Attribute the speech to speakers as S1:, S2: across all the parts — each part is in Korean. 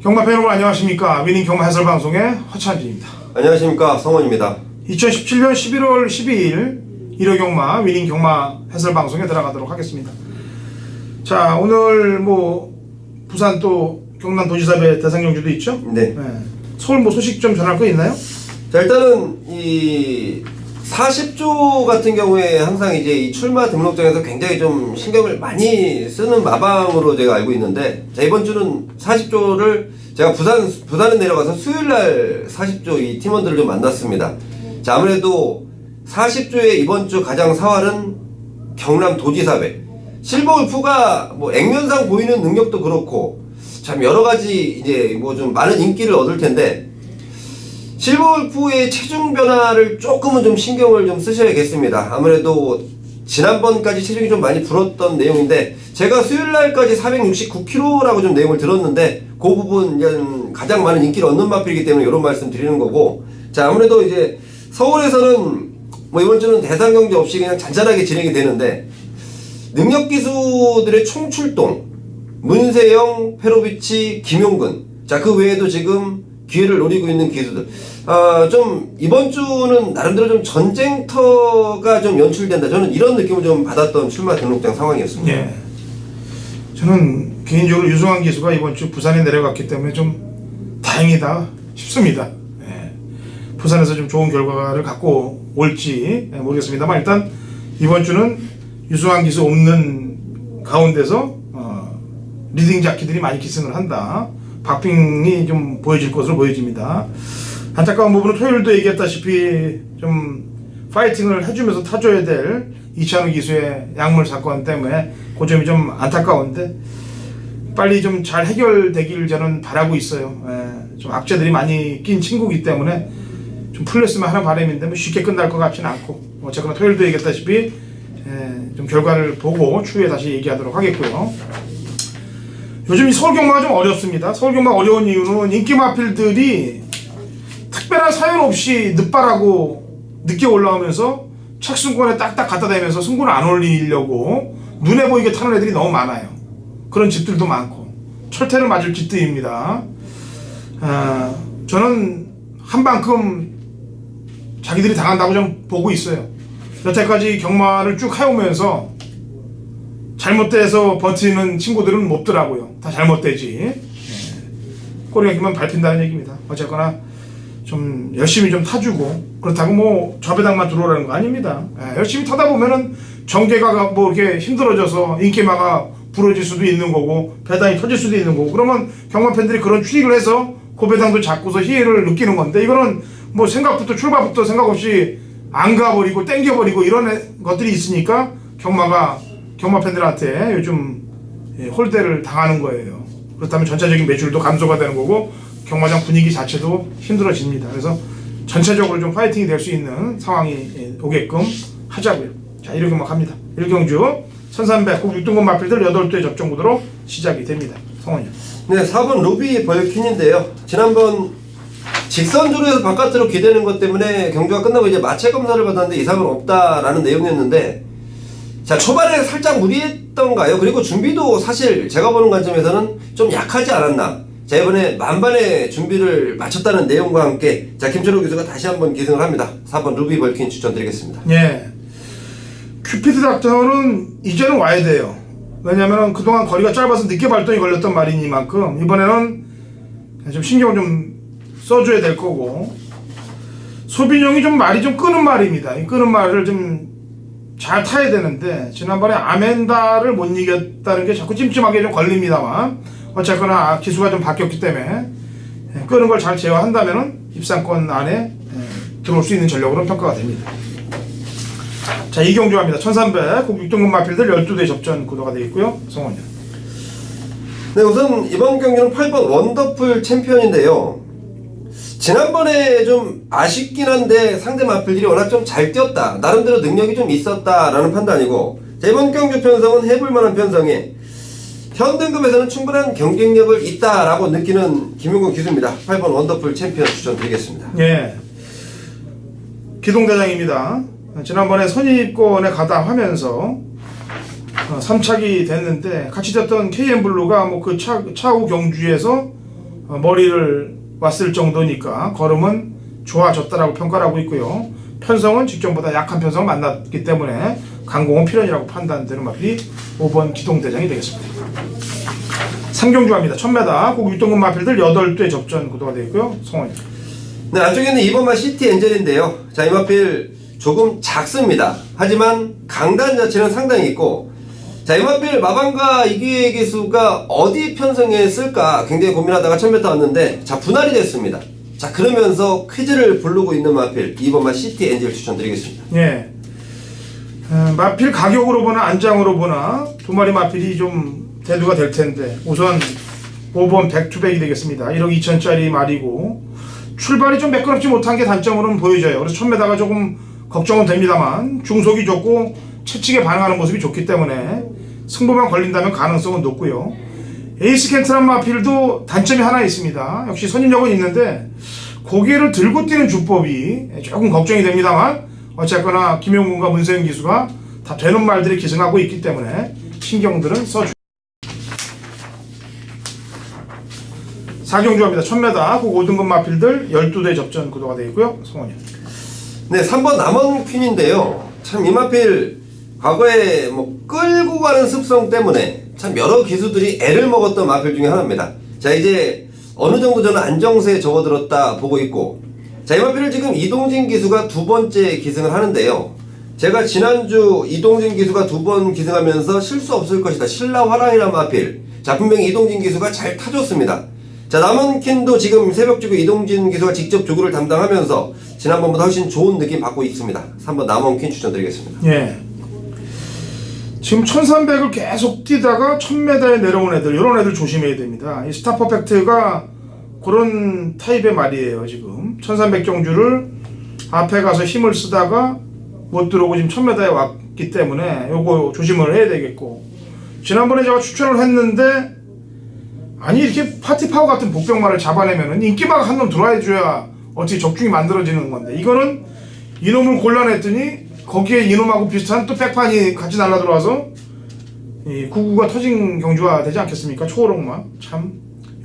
S1: 경마 여러분 안녕하십니까. 위닝 경마 해설 방송의 허찬진입니다.
S2: 안녕하십니까. 성원입니다.
S1: 2017년 11월 12일 일요 경마 위닝 경마 해설 방송에 들어가도록 하겠습니다. 자, 오늘 부산 또 경남도지사배 대상경주도 있죠?
S2: 네.
S1: 서울 소식 좀 전할 거 있나요?
S2: 자, 일단은 이 40조 같은 경우에 항상 이제 이 출마 등록장에서 굉장히 좀 신경을 많이 쓰는 마방으로 제가 알고 있는데, 자, 이번 주는 40조를 제가 부산에 내려가서 수요일날 40조 이 팀원들을 좀 만났습니다. 자, 아무래도 40조의 이번 주 가장 사활은 경남도지사배. 실버울프가 액면상 보이는 능력도 그렇고 참 여러 가지 이제 좀 많은 인기를 얻을 텐데, 실버울프의 체중 변화를 조금은 좀 신경을 좀 쓰셔야겠습니다. 아무래도 지난번까지 체중이 좀 많이 불었던 내용인데, 제가 수요일날까지 469kg라고 좀 내용을 들었는데, 그 부분 이제 가장 많은 인기를 얻는 마필이기 때문에 이런 말씀 드리는 거고, 자, 아무래도 이제 서울에서는 이번 주는 대상경주 없이 그냥 잔잔하게 진행이 되는데, 능력 기수들의 총출동, 문세영, 페로비치, 김용근, 자, 그 외에도 지금 기회를 노리고 있는 기수들. 좀 이번 주는 나름대로 좀 전쟁터가 좀 연출된다. 저는 이런 느낌을 좀 받았던 출마 등록장 상황이었습니다.
S1: 예. 저는 개인적으로 유승환 기수가 이번 주 부산에 내려갔기 때문에 좀 다행이다 싶습니다. 예. 부산에서 좀 좋은 결과를 갖고 올지 모르겠습니다만, 일단 이번 주는 유승환 기수 없는 가운데서 리딩 자키들이 많이 기승을 한다. 박빙이 좀 보여질 것으로 보여집니다. 안타까운 부분은 토요일도 얘기했다시피 좀 파이팅을 해주면서 타줘야 될 이찬우 기수의 약물 사건 때문에 그 점이 좀 안타까운데, 빨리 좀 잘 해결되길 저는 바라고 있어요. 예, 좀 악재들이 많이 낀 친구이기 때문에 좀 풀렸으면 하는 바람인데 쉽게 끝날 것 같지는 않고, 어쨌거나 토요일도 얘기했다시피 좀 결과를 보고 추후에 다시 얘기하도록 하겠고요. 요즘 이 서울 경마가 좀 어렵습니다. 서울 경마 어려운 이유는 인기 마필들이 특별한 사연 없이 늦발하고 늦게 올라오면서 착승권에 딱딱 갖다 대면서 승부를 안 올리려고 눈에 보이게 타는 애들이 너무 많아요. 그런 집들도 많고 철퇴를 맞을 집들입니다. 저는 한만큼 자기들이 당한다고 좀 보고 있어요. 여태까지 경마를 쭉 해오면서 잘못돼서 버티는 친구들은 없더라고요. 다 잘못되지. 꼬리가 길면 밟힌다는 얘기입니다. 어쨌거나 좀 열심히 좀 타주고, 그렇다고 저배당만 들어오라는 거 아닙니다. 열심히 타다 보면은 전개가 이렇게 힘들어져서 인기마가 부러질 수도 있는 거고 배당이 터질 수도 있는 거고, 그러면 경마 팬들이 그런 추익을 해서 고배당도 잡고서 희애를 느끼는 건데, 이거는 출발부터 생각 없이 안 가버리고 땡겨버리고 이런 것들이 있으니까 경마 팬들한테 요즘 홀대를 당하는 거예요. 그렇다면 전체적인 매출도 감소가 되는 거고 경마장 분위기 자체도 힘들어집니다. 그래서 전체적으로 좀 파이팅이 될 수 있는 상황이 오게끔 하자고요. 자, 일요경마 갑니다. 일경주 1300 국 6등급 마필들 8대 접종 구도로 시작이 됩니다. 성원이요.
S2: 네, 4번 루비 벌킨인데요. 지난번 직선주로에서 바깥으로 기대는 것 때문에 경주가 끝나고 이제 마체 검사를 받았는데 이상은 없다라는 내용이었는데, 자, 초반에 살짝 무리했던가요? 그리고 준비도 사실 제가 보는 관점에서는 좀 약하지 않았나. 자, 이번에 만반의 준비를 마쳤다는 내용과 함께, 자, 김철호 교수가 다시 한번 기승을 합니다. 4번 루비 벌킨 추천드리겠습니다.
S1: 예. 큐피드 닥터는 이제는 와야 돼요. 왜냐면 그동안 거리가 짧아서 늦게 발동이 걸렸던 말이니만큼 이번에는 좀 신경을 좀 써줘야 될 거고, 소빈형이 좀 말이 좀 끄는 말입니다. 이 끄는 말을 좀 잘 타야 되는데, 지난번에 아멘다를 못 이겼다는 게 자꾸 찜찜하게 좀 걸립니다만, 어쨌거나 기수가 좀 바뀌었기 때문에 끄는 걸 잘 제어한다면은 입상권 안에 들어올 수 있는 전력으로 평가가 됩니다. 자, 이경주 합니다. 1300 국 6등급 마필들 12대 접전 구도가 되겠고요. 성원이요.
S2: 네, 우선 이번 경기는 8번 원더풀 챔피언인데요. 지난번에 좀 아쉽긴 한데 상대 마필들이 워낙 좀 잘 뛰었다, 나름대로 능력이 좀 있었다라는 판단이고, 자, 이번 경주 편성은 해볼만한 편성에 현등급에서는 충분한 경쟁력을 있다라고 느끼는 김용근 기수입니다. 8번 원더풀 챔피언 추천드리겠습니다.
S1: 예, 기동대장입니다. 지난번에 선입권에 가담하면서 3착이 됐는데 같이 뛰었던 KM블루가 그 차후 경주에서 머리를 왔을 정도니까 걸음은 좋아졌다라고 평가를 하고 있고요. 편성은 직전보다 약한 편성을 만났기 때문에 강공은 필연이라고 판단되는 마필이 5번 기동대장이 되겠습니다. 3경주 갑니다. 1000m 국 6등급 마필들 8대 접전 구도가 되어 있고요. 성원이.
S2: 네, 안쪽에는 2번마 시티 엔젤인데요. 자, 이 마필 조금 작습니다. 하지만 강단 자체는 상당히 있고, 자, 이 마필 마방과 이기의 기수가 어디 편성에 쓸까 굉장히 고민하다가 1000m 왔는데, 자, 분할이 됐습니다. 자, 그러면서 퀴즈를 부르고 있는 마필 2번마 시티 엔젤 추천드리겠습니다.
S1: 예. 마필 가격으로 보나 안장으로 보나 두 마리 마필이 좀 대두가 될 텐데, 우선 5번 백투백이 되겠습니다. 1억 2천짜리 말이고 출발이 좀 매끄럽지 못한 게 단점으로는 보여져요. 그래서 1000m가 조금 걱정은 됩니다만 중속이 좋고 채찍에 반응하는 모습이 좋기 때문에 승부만 걸린다면 가능성은 높고요. 에이스 켄트란 마필도 단점이 하나 있습니다. 역시 선임력은 있는데 고개를 들고 뛰는 주법이 조금 걱정이 됩니다만 어쨌거나 김용군과 문세영 기수가 다 되는 말들이 기승하고 있기 때문에 신경들은 써주. 4경주 갑니다. 1000m 국 5등급 마필들 12대 접전 구도가 되어 있고요. 성원이.
S2: 네, 3번 남원 퀸인데요. 참 이 마필 과거에 뭐 끌고 가는 습성 때문에 참 여러 기수들이 애를 먹었던 마필 중에 하나입니다. 자, 이제 어느 정도 저는 안정세에 접어들었다 보고 있고, 자, 이 마필을 지금 이동진 기수가 두 번째 기승을 하는데요. 제가 지난주 이동진 기수가 두 번 기승하면서 실수 없을 것이다, 신라화랑이란 마필, 자, 분명히 이동진 기수가 잘 타줬습니다. 자, 남원킨도 지금 새벽주구 이동진 기수가 직접 주구를 담당하면서 지난번보다 훨씬 좋은 느낌 받고 있습니다. 3번 남원킨 추천드리겠습니다.
S1: 예. 지금 1300을 계속 뛰다가 1000m에 내려온 애들, 이런 애들 조심해야 됩니다. 이 스타 퍼펙트가 그런 타입의 말이에요. 지금 1300 경주를 앞에 가서 힘을 쓰다가 못 들어오고 지금 1000m에 왔기 때문에 요거 조심을 해야 되겠고, 지난번에 제가 추천을 했는데 아니 이렇게 파티파워 같은 복병말을 잡아내면은 인기마가 한 놈 들어와줘야 어떻게 적중이 만들어지는 건데, 이거는 이놈을 골라냈더니 거기에 이놈하고 비슷한 또 백판이 같이 날라 들어와서 이 구구가 터진 경주가 되지 않겠습니까? 초호롱마. 참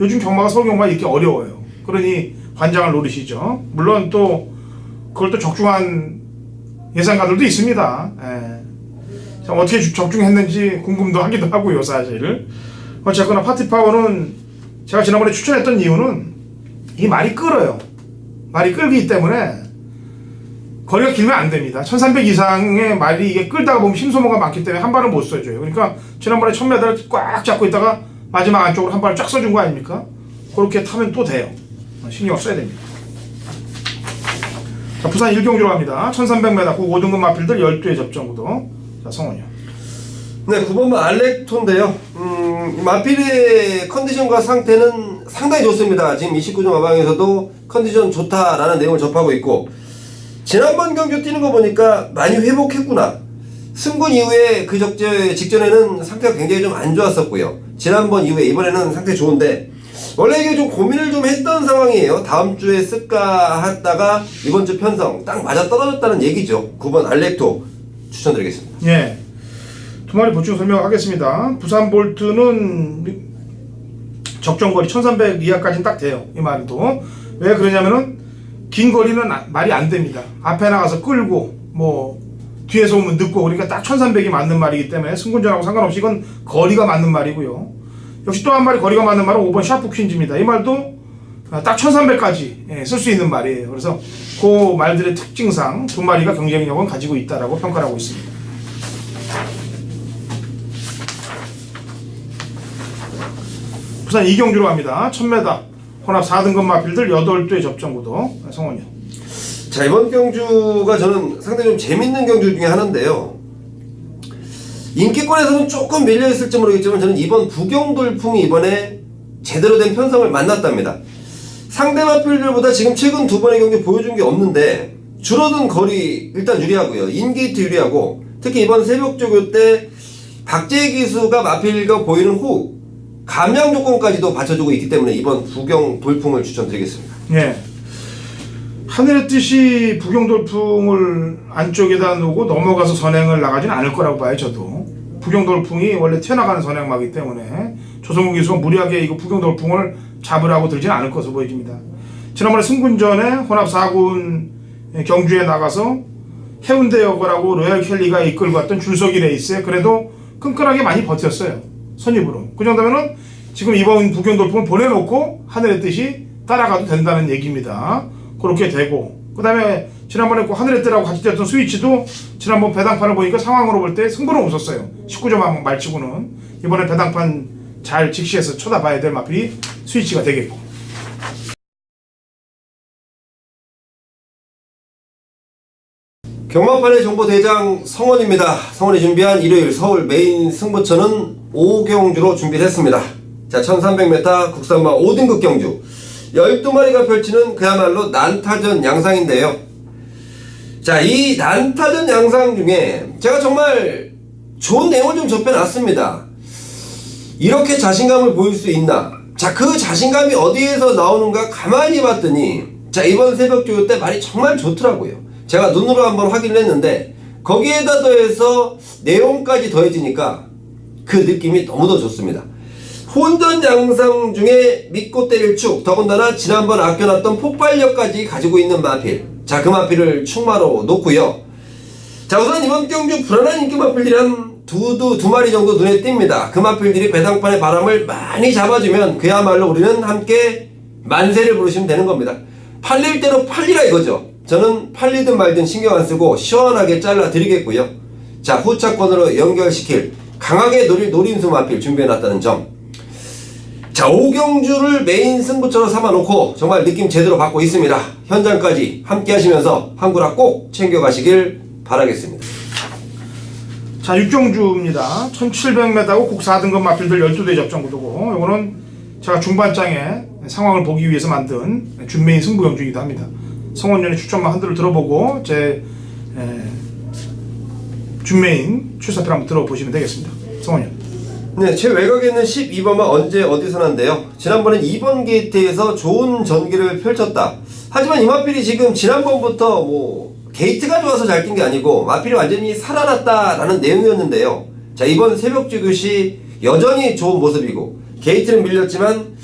S1: 요즘 경마가 서울 경마가 이렇게 어려워요. 그러니 관장을 노리시죠. 물론 또 그걸 또 적중한 예상가들도 있습니다. 예. 참 어떻게 적중했는지 궁금도 하기도 하고요, 사실. 어쨌거나 파티파워는 제가 지난번에 추천했던 이유는 이 말이 끌어요. 말이 끌기 때문에 거리가 길면 안 됩니다. 1300 이상의 말이 이게 끌다가 보면 힘소모가 많기 때문에 한 발을 못 써줘요. 그러니까 지난번에 1000m를 꽉 잡고 있다가 마지막 안쪽으로 한 발을 쫙 써준 거 아닙니까? 그렇게 타면 또 돼요. 신경 써야 됩니다. 자, 부산 1경주로 갑니다. 1300m 국 5등급 마필들 12회 접전 구도. 자, 성원이요.
S2: 네, 9번은 알렉토인데요. 마필의 컨디션과 상태는 상당히 좋습니다. 지금 29종 마방에서도 컨디션 좋다라는 내용을 접하고 있고, 지난번 경주 뛰는 거 보니까 많이 회복했구나. 승군 이후에 그 직전에는 상태가 굉장히 좀 안 좋았었고요. 지난번 이후에 이번에는 상태 좋은데, 원래 이게 좀 고민을 좀 했던 상황이에요. 다음 주에 쓸까 하다가 이번 주 편성 딱 맞아 떨어졌다는 얘기죠. 9번 알렉토 추천드리겠습니다.
S1: 예. 두 마리 보충 설명하겠습니다. 부산 볼트는 적정거리 1300 이하까지는 딱 돼요. 이 말도. 왜 그러냐면은 긴 거리는 말이 안 됩니다. 앞에 나가서 끌고 뭐 뒤에서 오면 늦고, 그러니까 딱 1300이 맞는 말이기 때문에 승군전하고 상관없이 이건 거리가 맞는 말이고요. 역시 또 한 마리 거리가 맞는 말은 5번 샤프 퀸즈입니다. 이 말도 딱 1300까지 쓸 수 있는 말이에요. 그래서 그 말들의 특징상 두 마리가 경쟁력은 가지고 있다라고 평가를 하고 있습니다. 부산 2경주로 갑니다. 1000m 혼합 4등급 마필들 8대 접전 구도. 성원이요.
S2: 자, 이번 경주가 저는 상당히 좀 재밌는 경주 중에 하나인데요. 인기권에서는 조금 밀려있을지 모르겠지만 저는 이번 부경돌풍이 이번에 제대로 된 편성을 만났답니다. 상대 마필들보다 지금 최근 두 번의 경기 보여준 게 없는데 줄어든 거리 일단 유리하고요. 인게이트 유리하고, 특히 이번 새벽조교 때 박재희 기수가 마필과 보이는 호흡, 감량 조건까지도 받쳐주고 있기 때문에 이번 부경돌풍을 추천드리겠습니다.
S1: 예. 하늘의 뜻이 부경돌풍을 안쪽에다 놓고 넘어가서 선행을 나가지는 않을 거라고 봐요. 저도 부경돌풍이 원래 튀어나가는 선행마기 때문에 조성국 기수가 무리하게 이거 부경돌풍을 잡으라고 들지는 않을 것으로 보여집니다. 지난번에 승군전에 혼합 4군 경주에 나가서 해운대역을하고 로얄 켈리가 이끌고 갔던 줄서기 레이스에 그래도 끈끈하게 많이 버텼어요. 선입으로. 그 정도면은 지금 이번 부경돌풍을 보내놓고 하늘의 뜻이 따라가도 된다는 얘기입니다. 그렇게 되고, 그 다음에 지난번에 그 하늘의 뜻하고 같이 뛰었던 스위치도 지난번 배당판을 보니까 상황으로 볼 때 승부는 없었어요. 19점 말치고는. 이번에 배당판 잘 직시해서 쳐다봐야 될 마필이 스위치가 되겠고.
S2: 경마판의 정보대장 성원입니다. 성원이 준비한 일요일 서울 메인 승부처는 5경주로 준비를 했습니다. 자, 1300m 국산마 5등급 경주 12마리가 펼치는 그야말로 난타전 양상인데요. 자, 이 난타전 양상 중에 제가 정말 좋은 내용을 좀 접해놨습니다. 이렇게 자신감을 보일 수 있나? 자, 그 자신감이 어디에서 나오는가 가만히 봤더니, 자, 이번 새벽조교 때 말이 정말 좋더라고요. 제가 눈으로 한번 확인을 했는데 거기에다 더해서 내용까지 더해지니까 그 느낌이 너무도 좋습니다. 혼전 양상 중에 믿고 때릴 축, 더군다나 지난번 아껴놨던 폭발력까지 가지고 있는 마필. 자, 그 마필을 축마로 놓고요. 자, 우선 이번 경주 불안한 인기 마필들이 한 두 마리 정도 눈에 띕니다. 그 마필들이 배당판의 바람을 많이 잡아주면 그야말로 우리는 함께 만세를 부르시면 되는 겁니다. 팔릴 대로 팔리라 이거죠. 저는 팔리든 말든 신경 안 쓰고 시원하게 잘라 드리겠고요. 자, 후차권으로 연결시킬 강하게 노릴 노림수 마필 준비해놨다는 점. 자, 5경주를 메인 승부처로 삼아놓고 정말 느낌 제대로 받고 있습니다. 현장까지 함께 하시면서 한구라 꼭 챙겨가시길 바라겠습니다.
S1: 자, 6경주입니다. 1700m고 국 4등급 마필들 12대 접전 구도고, 이거는 제가 중반장에 상황을 보기 위해서 만든 준메인 승부 경주이기도 합니다. 성원연의 추천만 한들을 들어보고 제 준메인 출사표 한번 들어보시면 되겠습니다. 성원연.
S2: 네, 제 외곽에는 12번만 언제 어디서 난데요. 지난번엔 2번 게이트에서 좋은 전기를 펼쳤다. 하지만 이 마필이 지금 지난번부터 게이트가 좋아서 잘 뛴 게 아니고 마필이 완전히 살아났다라는 내용이었는데요. 자, 이번 새벽주교 시 여전히 좋은 모습이고 게이트는 밀렸지만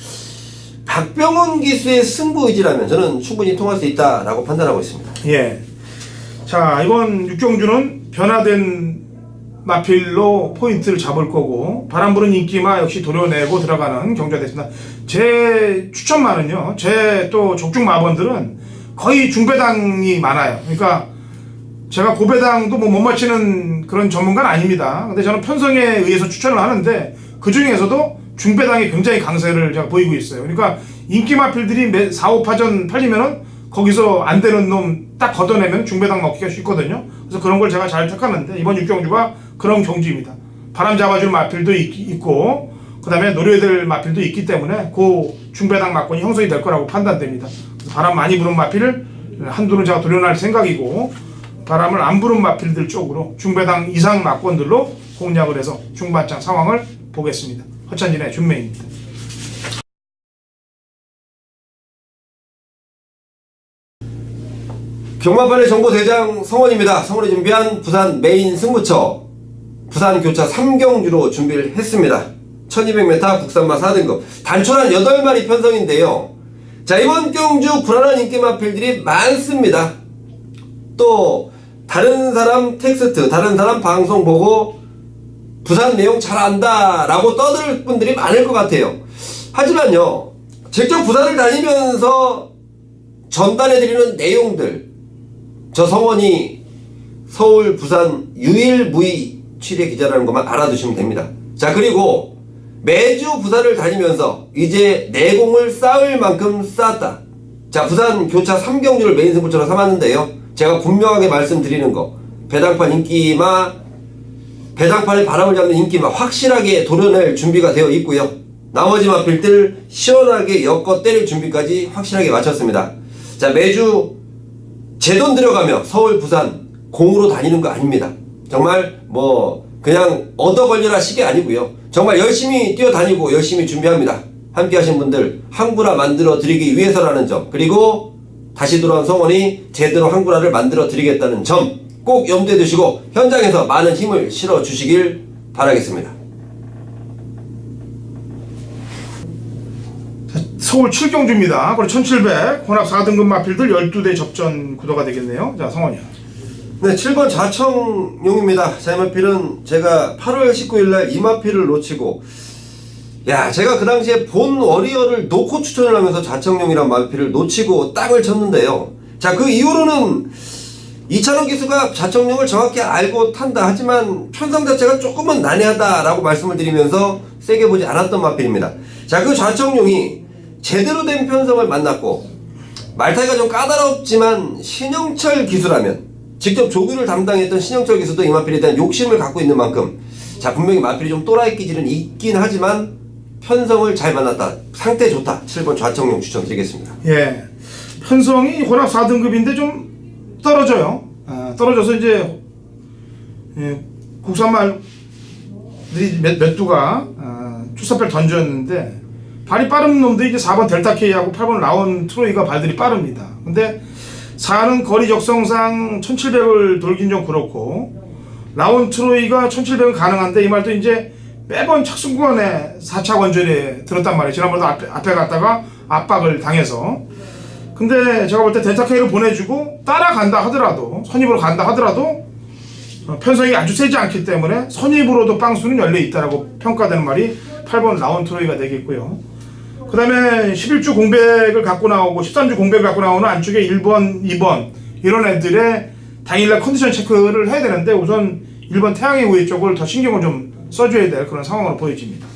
S2: 박병훈 기수의 승부 의지라면 저는 충분히 통할 수 있다라고 판단하고 있습니다.
S1: 예. 자, 이번 6경주는 변화된 마필로 포인트를 잡을 거고, 바람 부는 인기마 역시 도려내고 들어가는 경주가 됐습니다. 제 추천마는요, 제 또 족중 마번들은 거의 중배당이 많아요. 그러니까 제가 고배당도 못 맞히는 그런 전문가는 아닙니다. 근데 저는 편성에 의해서 추천을 하는데 그 중에서도 중배당이 굉장히 강세를 제가 보이고 있어요. 그러니까 인기 마필들이 4, 5파전 팔리면은 거기서 안 되는 놈 딱 걷어내면 중배당 먹기가 쉽거든요. 그래서 그런 걸 제가 잘 택하는데 이번 6경주가 그런 경주입니다. 바람 잡아줄 마필도 있고, 그 다음에 노려야 될 마필도 있기 때문에 그 중배당 막권이 형성이 될 거라고 판단됩니다. 바람 많이 부는 마필을 한두는 제가 도려낼 생각이고, 바람을 안 부는 마필들 쪽으로 중배당 이상 막권들로 공략을 해서 중반장 상황을 보겠습니다. 허찬진의 준메입니다.
S2: 경마판의 정보대장 성원입니다. 성원이 준비한 부산 메인 승부처 부산 교차 3경주로 준비를 했습니다. 1200m 국산마 4등급 단촐한 8마리 편성인데요. 자, 이번 경주 불안한 인기 마필들이 많습니다. 또 다른 사람 텍스트, 다른 사람 방송 보고 부산 내용 잘 안다 라고 떠들 분들이 많을 것 같아요. 하지만요, 직접 부산을 다니면서 전달해드리는 내용들, 저 성원이 서울 부산 유일무이 취재 기자라는 것만 알아두시면 됩니다. 자, 그리고 매주 부산을 다니면서 이제 내공을 쌓을 만큼 쌓았다. 자, 부산 교차 3경주를 메인 승부처로 삼았는데요, 제가 분명하게 말씀드리는 거, 배당판 인기마, 배당판에 바람을 잡는 인기마 확실하게 도려낼 준비가 되어 있고요. 나머지 마필들 시원하게 엮어 때릴 준비까지 확실하게 마쳤습니다. 자, 매주 제 돈 들여가며 서울 부산 공으로 다니는 거 아닙니다. 정말 그냥 얻어 걸려라 식이 아니고요. 정말 열심히 뛰어다니고 열심히 준비합니다. 함께 하신 분들 한구라 만들어 드리기 위해서라는 점, 그리고 다시 돌아온 성원이 제대로 한구라를 만들어 드리겠다는 점 꼭 염두에 두시고 현장에서 많은 힘을 실어 주시길 바라겠습니다.
S1: 서울 7경주입니다. 그리고 1700 혼합 4등급 마필들 12대 접전 구도가 되겠네요. 자, 성원이요.
S2: 네, 7번 좌청용입니다. 자, 이 마필은 제가 8월 19일날 이 마필을 놓치고, 야, 제가 그 당시에 본 워리어를 놓고 추천을 하면서 좌청용이란 마필을 놓치고 땅을 쳤는데요. 자, 그 이후로는 이찬원 기수가 좌청용을 정확히 알고 탄다. 하지만 편성 자체가 조금은 난해하다라고 말씀을 드리면서 세게 보지 않았던 마필입니다. 자, 그 좌청용이 제대로 된 편성을 만났고, 말타이가 좀 까다롭지만 신영철 기수라면, 직접 조교를 담당했던 신영철 기수도 이 마필에 대한 욕심을 갖고 있는 만큼, 자, 분명히 마필이 좀 또라이 기질은 있긴 하지만 편성을 잘 만났다, 상태 좋다. 7번 좌청용 추천드리겠습니다.
S1: 예, 편성이 혼합 4등급인데 좀 떨어져요. 떨어져서 이제 국산말들이 몇 두가 출사패를 던졌는데, 발이 빠른 놈들이 이제 4번 델타 K하고 8번 라온 트로이가 발들이 빠릅니다. 근데 4는 거리 적성상 1700을 돌긴 좀 그렇고, 라온 트로이가 1700은 가능한데, 이 말도 이제 매번 착순 구간에 4차 원전에 들었단 말이에요. 지난번에도 앞에 갔다가 압박을 당해서. 근데 제가 볼 때 델타 K를 보내주고 따라간다 하더라도, 선입으로 간다 하더라도 편성이 아주 세지 않기 때문에 선입으로도 빵수는 열려있다라고 평가되는 말이 8번 라온 트로이가 되겠고요. 그 다음에 11주 공백을 갖고 나오고 13주 공백을 갖고 나오는 안쪽에 1번, 2번 이런 애들의 당일날 컨디션 체크를 해야 되는데, 우선 1번 태양의 우회 쪽을 더 신경을 좀 써줘야 될 그런 상황으로 보여집니다.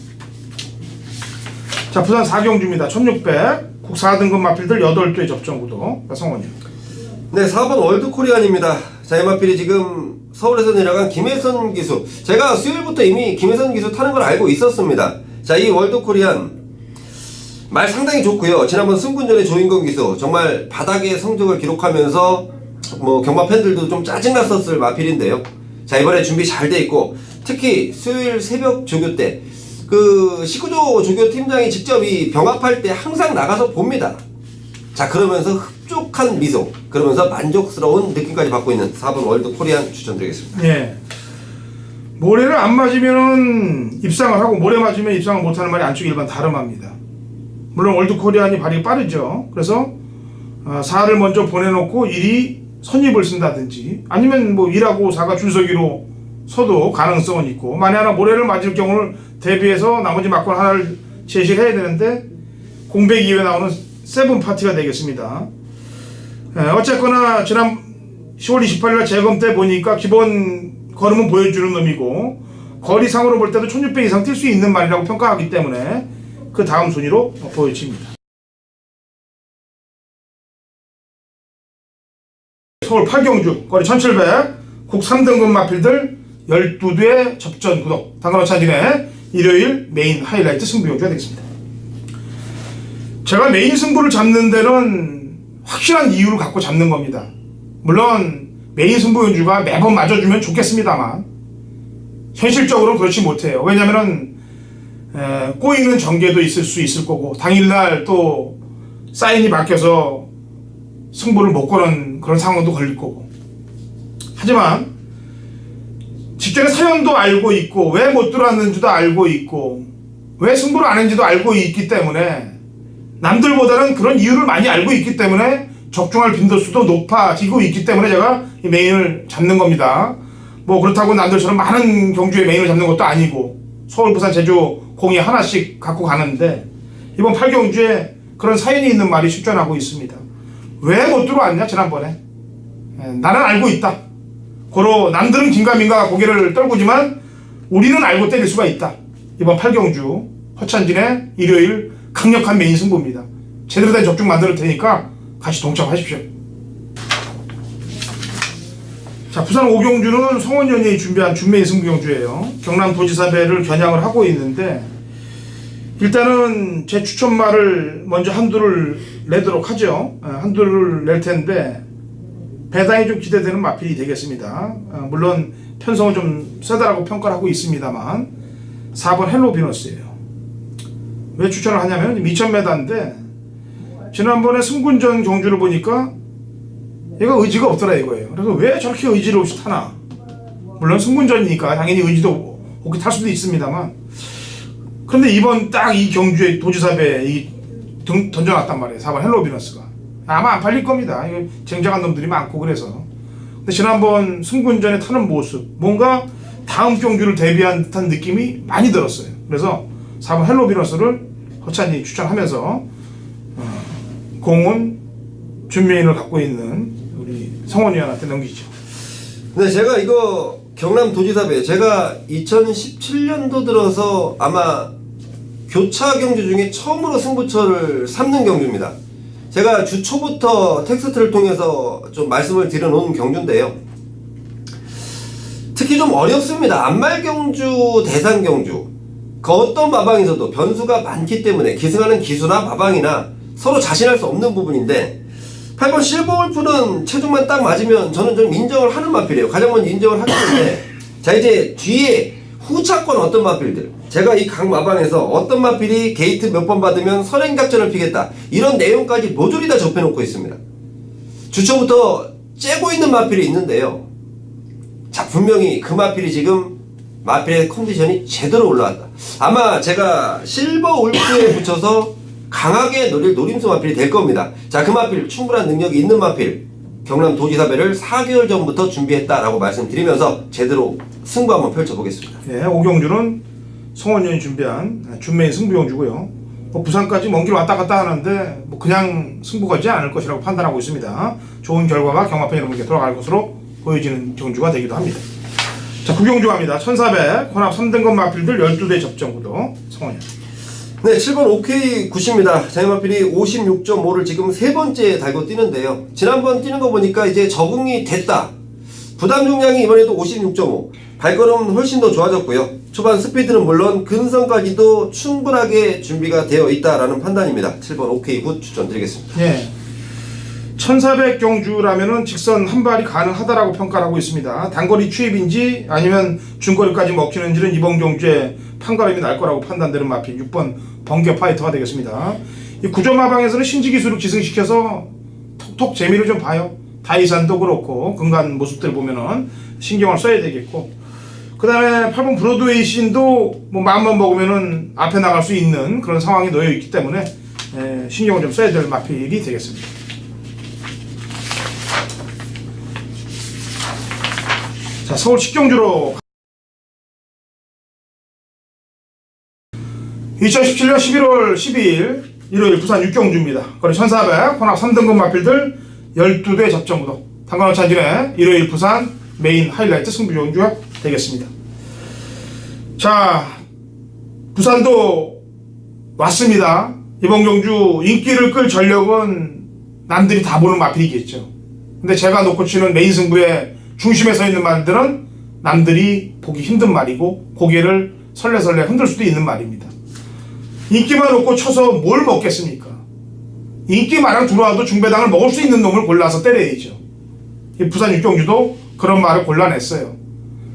S1: 자, 부산 4경주입니다. 1600 국 4등급 마필들 8대 접전구도. 성원이요.
S2: 네, 4번 월드코리안입니다. 자, 이 마필이 지금 서울에서 내려간 김혜선 기수, 제가 수요일부터 이미 김혜선 기수 타는 걸 알고 있었습니다. 자, 이 월드코리안 말 상당히 좋고요. 지난번 승군전의 조인건 기수 정말 바닥의 성적을 기록하면서 뭐 경마 팬들도 좀 짜증났었을 마필인데요. 자, 이번에 준비 잘 돼 있고, 특히 수요일 새벽 조교 때 그 19조 조교 팀장이 직접 이 병합할 때 항상 나가서 봅니다. 자, 그러면서 흡족한 미소, 그러면서 만족스러운 느낌까지 받고 있는 4번 월드 코리안 추천드리겠습니다.
S1: 예. 모래를 안 맞으면은 입상을 하고, 모래 맞으면 입상을 못하는 말이 안쪽 일반 다름합니다. 물론 월드 코리안이 발이 빠르죠. 그래서 4를 먼저 보내놓고 1이 선입을 쓴다든지, 아니면 뭐 1하고 4가 줄서기로 서도 가능성은 있고, 만에 하나 모래를 맞을 경우를 대비해서 나머지 막권 하나를 제시를 해야 되는데, 공백 이후에 나오는 세븐 파티가 되겠습니다. 어쨌거나 지난 10월 28일 재검 때 보니까 기본 걸음은 보여주는 놈이고, 거리상으로 볼 때도 1600 이상 뛸 수 있는 말이라고 평가하기 때문에 그 다음 순위로 보여집니다. 서울 8경주 거리 1700 국 3등급 마필들 12대 접전 구독. 당근호 차진의 일요일 메인 하이라이트 승부 경주가 되겠습니다. 제가 메인 승부를 잡는 데는 확실한 이유를 갖고 잡는 겁니다. 물론 메인 승부 경주가 매번 맞아주면 좋겠습니다만 현실적으로는 그렇지 못해요. 왜냐면은 꼬이는 전개도 있을 수 있을 거고, 당일날 또 사인이 바뀌어서 승부를 못 거는 그런 상황도 걸릴 거고. 하지만 직전에 사연도 알고 있고, 왜 못 들어왔는지도 알고 있고, 왜 승부를 안 했는지도 알고 있기 때문에, 남들보다는 그런 이유를 많이 알고 있기 때문에 적중할 빈도수도 높아지고 있기 때문에 제가 이 메인을 잡는 겁니다. 뭐 그렇다고 남들처럼 많은 경주에 메인을 잡는 것도 아니고, 서울, 부산, 제주 공이 하나씩 갖고 가는데, 이번 8경주에 그런 사연이 있는 말이 출전하고 있습니다. 왜 못 들어왔냐 지난번에. 나는 알고 있다. 고로 남들은 긴가민가 고개를 떨구지만 우리는 알고 때릴 수가 있다. 이번 8경주 허찬진의 일요일 강력한 메인 승부입니다. 제대로 된 적중 만들 테니까 같이 동참하십시오. 자, 부산 5경주는 성원연이 준비한 준메인 승부경주예요. 경남도지사배를 겨냥을 하고 있는데, 일단은 제 추천말을 먼저 한두를 내도록 하죠. 한두를 낼 텐데 배당이 좀 기대되는 마필이 되겠습니다. 물론 편성은 좀 세다라고 평가를 하고 있습니다만 4번 헬로 비너스예요. 왜 추천을 하냐면 2000m인데 지난번에 승군전 경주를 보니까 얘가 의지가 없더라 이거예요. 그래서 왜 저렇게 의지를 없이 타나. 물론 승군전이니까 당연히 의지도 없게 탈 수도 있습니다만, 그런데 이번 딱 이 경주의 도지사배 이 던져놨단 말이에요. 4번 헬로 비너스가. 아마 안 팔릴 겁니다. 이거 쟁쟁한 놈들이 많고 그래서. 근데 지난번 승군전에 타는 모습, 뭔가 다음 경주를 대비한 듯한 느낌이 많이 들었어요. 그래서 4번 헬로 비너스를 허찬이 추천하면서 공은 준메인을 갖고 있는 우리 성원이한테 넘기죠.
S2: 네, 제가 이거 경남 도지사배 제가 2017년도 들어서 아마 교차 경주 중에 처음으로 승부처를 삼는 경주입니다. 제가 주 초부터 텍스트를 통해서 좀 말씀을 드려놓은 경주인데요. 특히 좀 어렵습니다. 안말 경주, 대상 경주. 그 어떤 마방에서도 변수가 많기 때문에 기승하는 기수나 마방이나 서로 자신할 수 없는 부분인데 8번 실버골프는 체중만 딱 맞으면 저는 좀 인정을 하는 마필이에요. 가장 먼저 인정을 하기 때문에 자 이제 뒤에 후차권 어떤 마필들 제가 이 각 마방에서 어떤 마필이 게이트 몇 번 받으면 선행작전을 피겠다 이런 내용까지 모조리 다 접해놓고 있습니다. 주초부터 째고 있는 마필이 있는데요. 자 분명히 그 마필이 지금 마필의 컨디션이 제대로 올라왔다. 아마 제가 실버 울프에 붙여서 강하게 노릴 노림수 마필이 될 겁니다. 자, 그 마필 충분한 능력이 있는 마필 경남 도지사배를 4개월 전부터 준비했다라고 말씀드리면서 제대로 승부 한번 펼쳐보겠습니다.
S1: 예, 오경주는 성원현이 준비한 준메인 승부경주고요. 뭐 부산까지 먼 길 왔다 갔다 하는데 뭐 그냥 승부가지 않을 것이라고 판단하고 있습니다. 좋은 결과가 경마팬 여러분께 돌아갈 것으로 보여지는 경주가 되기도 합니다. 자, 구경주 갑니다. 1400 혼합 3등급 마필들 12대 접전구도 성원현.
S2: 네, 7번 OK 굿입니다. 자이마필이 56.5를 지금 세 번째 달고 뛰는데요. 지난번 뛰는 거 보니까 이제 적응이 됐다. 부담 중량이 이번에도 56.5. 발걸음은 훨씬 더 좋아졌고요. 초반 스피드는 물론 근성까지도 충분하게 준비가 되어 있다라는 판단입니다. 7번 OK 굿 추천드리겠습니다.
S1: 예. 1400 경주라면은 직선 한 발이 가능하다라고 평가를 하고 있습니다. 단거리 추입인지 아니면 중거리까지 먹히는지는 이번 경주에 판가름이 날 거라고 판단되는 마필 6번 번개 파이터가 되겠습니다. 이 구조마방에서는 신지기술을 기승시켜서 톡톡 재미를 좀 봐요. 다이산도 그렇고 근간 모습들 보면은 신경을 써야 되겠고 그 다음에 8번 브로드웨이 씬도 뭐 마음만 먹으면은 앞에 나갈 수 있는 그런 상황이 놓여 있기 때문에 신경을 좀 써야 될 마필이 되겠습니다. 자, 서울 식경주로 2017년 11월 12일 일요일 부산 육경주입니다. 거리 1400 혼합 3등급 마필들 12대 접전구도 당관원 찬진의 일요일 부산 메인 하이라이트 승부경주가 되겠습니다. 자, 부산도 왔습니다. 이번 경주 인기를 끌 전력은 남들이 다 보는 마필이겠죠. 근데 제가 놓고 치는 메인 승부의 중심에 서 있는 말들은 남들이 보기 힘든 말이고 고개를 설레설레 흔들 수도 있는 말입니다. 인기만 놓고 쳐서 뭘 먹겠습니까? 인기마냥 들어와도 중배당을 먹을 수 있는 놈을 골라서 때려야죠. 부산 육경주도 그런 말을 골라냈어요.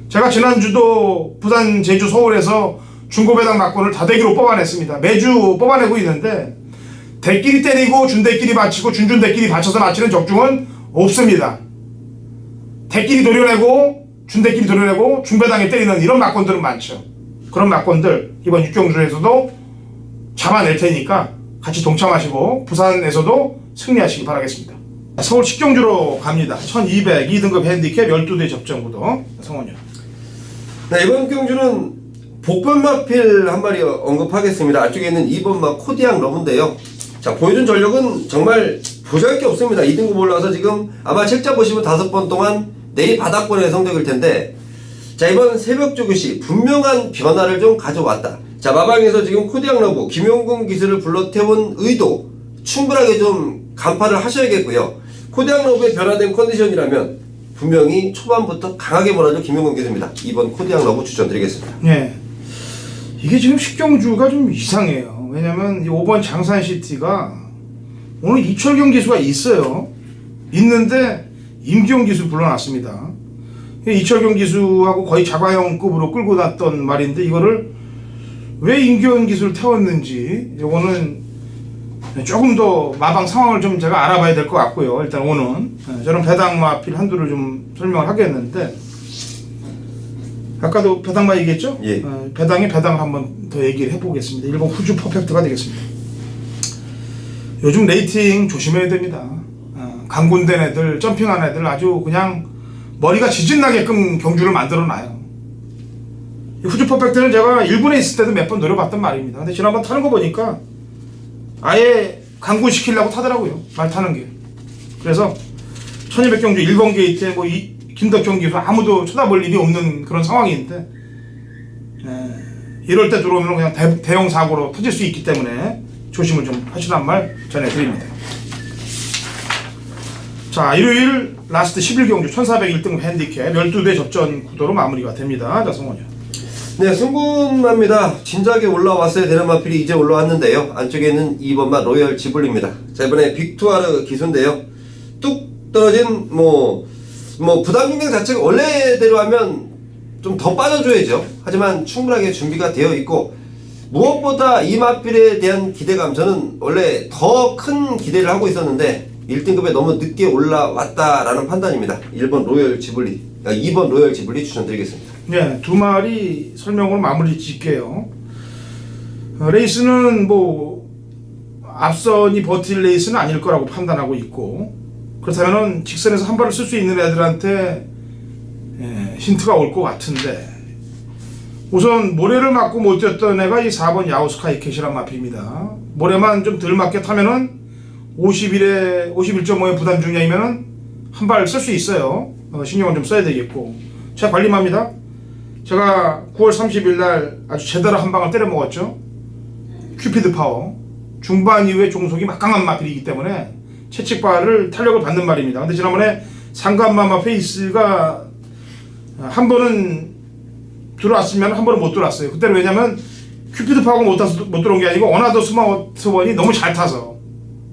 S1: 제가 지난주도 부산, 제주, 서울에서 중고배당 막권을 다대기로 뽑아냈습니다. 매주 뽑아내고 있는데 대끼리 때리고 준대끼리 받치고 준대끼리 받쳐서 맞히는 적중은 없습니다. 대끼리 도려내고 준대끼리 도려내고 중배당에 때리는 이런 막권들은 많죠. 그런 막권들 이번 육경주에서도 잡아낼 테니까 같이 동참하시고 부산에서도 승리하시기 바라겠습니다. 서울 식경주로 갑니다. 1200 2등급 핸디캡 12대 접전구도 성원이요.
S2: 네, 이번 경주는 복변마필 한 마리 언급하겠습니다. 앞쪽에 있는 2번마 코디앙 러브인데요. 자, 보여준 전력은 정말 보잘게 없습니다. 2등급 올라와서 지금 아마 책자 보시면 5번 동안 내일 바닥권의 성적일 텐데 자, 이번 새벽 조교시 분명한 변화를 좀 가져왔다. 자, 마방에서 지금 코디앙 러브 김용근 기술을 불러태운 의도 충분하게 좀 간파를 하셔야겠고요. 코디앙 러브의 변화된 컨디션이라면 분명히 초반부터 강하게 몰아줄 김용근 기술입니다. 2번 코디앙 러브 추천드리겠습니다.
S1: 예. 이게 지금 식경주가 좀 이상해요. 왜냐면 이 5번 장산시티가 오늘 이철경 기수가 있어요. 있는데 임기용 기수 불러놨습니다. 이철경 기수하고 거의 자가형급으로 끌고 났던 말인데 이거를 왜 임기용 기수를 태웠는지 이거는 조금 더 마방 상황을 좀 제가 알아봐야 될 것 같고요. 일단 오는 저는 배당 마필 한두를 좀 설명을 하겠는데 아까도 배당마 얘기했죠?
S2: 예.
S1: 배당을 한번 더 얘기를 해보겠습니다. 1번 후주 퍼펙트가 되겠습니다. 요즘 레이팅 조심해야 됩니다. 강군된 애들, 점핑한 애들 아주 그냥 머리가 지진나게끔 경주를 만들어놔요. 후즈 퍼펙트는 제가 일본에 있을 때도 몇 번 노려봤단 말입니다. 근데 지난번 타는 거 보니까 아예 강군시키려고 타더라고요. 말 타는 게. 그래서 1200 경주 1번 게이트에 뭐 김덕경 기수 아무도 쳐다볼 일이 없는 그런 상황인데 이럴 때 들어오면 그냥 대형 사고로 터질 수 있기 때문에 조심을 좀 하시란 말 전해드립니다. 자, 일요일 라스트 11경주 1401등 핸디캡 12대 접전 구도로 마무리가 됩니다. 자, 성원이요.
S2: 네, 승분마입니다. 진작에 올라왔어야 되는 마필이 이제 올라왔는데요. 안쪽에는 2번마 로열 지블리입니다. 자, 이번에 빅투아르 기수인데요. 뚝 떨어진 부담 중량 자체가 원래대로 하면 좀 더 빠져줘야죠. 하지만 충분하게 준비가 되어 있고 무엇보다 이 마필에 대한 기대감, 저는 원래 더 큰 기대를 하고 있었는데 1등급에 너무 늦게 올라왔다라는 판단입니다. 1번 로열 지블리, 2번 로열 지블리 추천드리겠습니다.
S1: 네, 두 마리 설명으로 마무리 짓게요. 레이스는 앞선이 버틸 레이스는 아닐 거라고 판단하고 있고, 그렇다면 직선에서 한 발을 쓸 수 있는 애들한테 힌트가 올 것 같은데, 우선 모래를 맞고 못 뛰었던 애가 이 4번 야오스카이 캣이란 마필입니다. 모래만 좀 덜 맞게 타면은 51.5의 부담 중량이면은 한 발 쓸 수 있어요. 신경을 좀 써야 되겠고. 자, 관리마입니다. 제가 9월 30일 날 아주 제대로 한 방을 때려 먹었죠. 큐피드 파워. 중반 이후에 종속이 막강한 마필이기 때문에 채찍발을 탄력을 받는 말입니다. 근데 지난번에 상간마마 페이스가 한 번은 들어왔으면 한 번은 못 들어왔어요. 그때는 왜냐면 큐피드 파워가 못 들어온 게 아니고 어나더 스마트원이 너무 잘 타서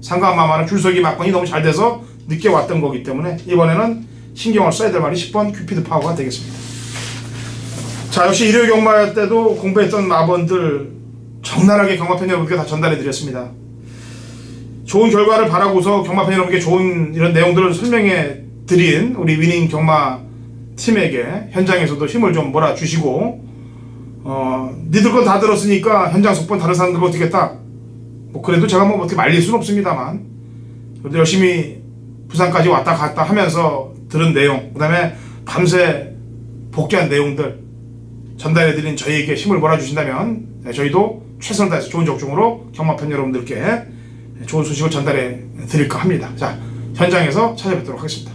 S1: 상간마마는 줄서기 막건이 너무 잘 돼서 늦게 왔던 거기 때문에 이번에는 신경을 써야 될 말이 10번 큐피드 파워가 되겠습니다. 자, 역시 일요일 경마 때도 공부했던 마번들 적나라하게 경마팬 여러분께 다 전달해 드렸습니다. 좋은 결과를 바라고서 경마팬 여러분께 좋은 이런 내용들을 설명해 드린 우리 위닝 경마 팀에게 현장에서도 힘을 좀 몰아주시고, 니들 건 다 들었으니까 현장 속본 다른 사람들 어떻게 했다? 그래도 제가 어떻게 말릴 수는 없습니다만, 그래도 열심히 부산까지 왔다 갔다 하면서 들은 내용, 그 다음에 밤새 복귀한 내용들 전달해드린 저희에게 힘을 몰아주신다면 저희도 최선을 다해서 좋은 적중으로 경마팬 여러분들께 좋은 소식을 전달해 드릴까 합니다. 자, 현장에서 찾아뵙도록 하겠습니다.